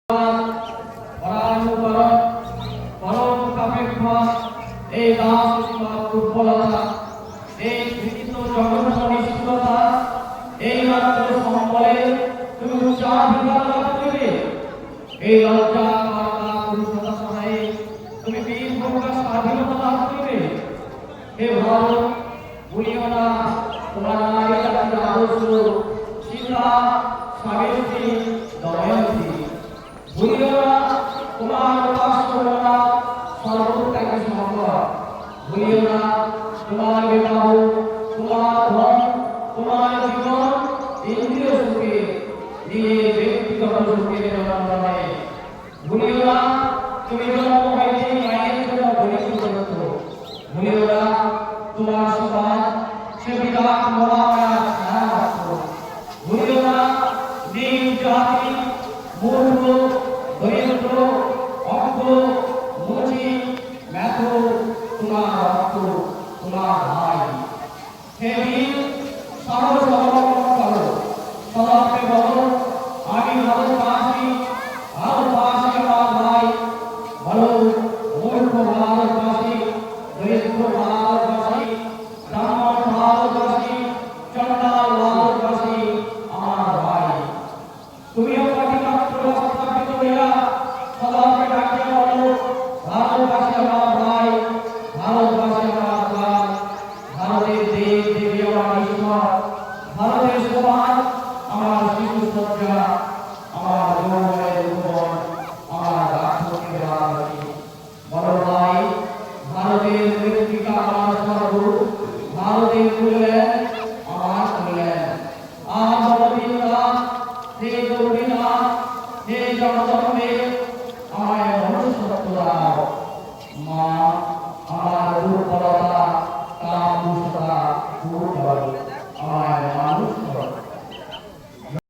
এই রাজনীতির দুর্বলতা, এই বিভিন্ন জনগণের নিষ্ঠুরতা, এই মাত্র সম্বলে তুমি উচ্চাধিকার লাভ করবে। এই লজ্জা করোনা পুরুষতা সহায়ে তুমি বীর ভূমিকা স্বাধীনতা লাভ করবে। হে ভারত, ভুলিও না তোমার নারী জাতির আদর্শ সীতা, সাবিত্রী, দময়ন্তী। ভুলিও না তোমার উপাসনা সর্বত্যাগী সম্ভব। ভুলিও না তোমার বিবাহ, তোমার ধন, তোমার জীবন ইন্দ্রিয় সুখে, নিজের ব্যক্তিগত সুখের জন্য নয়। ভুলিও না তুমি জন্ম হইতে মায়ের জন্য গরিব করেছ। ভুলিও না তোমার সমাজ সে বিরাট মহামায়ার ছায়ামাত্র। ভুলিও না নীল জাতি, মূর্খ, দরিদ্র, অজ্ঞ, মুচি, মেথো তোমার রক্ত, তোমার ভাই। হে বীর, সাহস অবলম্বন করো, সদর্পে বলো আমি ভারতবাসী, ভারতবাসী আমার ভাই। বলো মূর্খ ভারতবাসী, দরিদ্র ভারতবাসী, ব্রাহ্মণ ভারতবাসী, চণ্ডাল ভারতবাসী আমার ভাই। তুমিও পাটিমাত্র স্থাপিত হইয়া সদর্পে ডাকিয়া বলো ভারতবাসী আমার ভাই, ভারতবাসী আমার প্রাণ। ভারতের দেব দেবী আমার ঈশ্বর, ভারতের সমাজ আমার শিশু সজ্জা, আমার যৌবনের উপর আমার রাষ্ট্রকে রাজনীতি। বড় ভাই, ভারতের মৃত্তিকা আমার স্বর্গ, ভারতের কল্যাণ আমার কল্যাণ। আর বলবীররা, হে গৌরীনাথ, হে জগদম্বে, আমায় মনুষ্যত্ব দাও। মা, আমার দুর্বলতা, কাম দুষ্টতা দূর করো, আমায় মানুষ করো।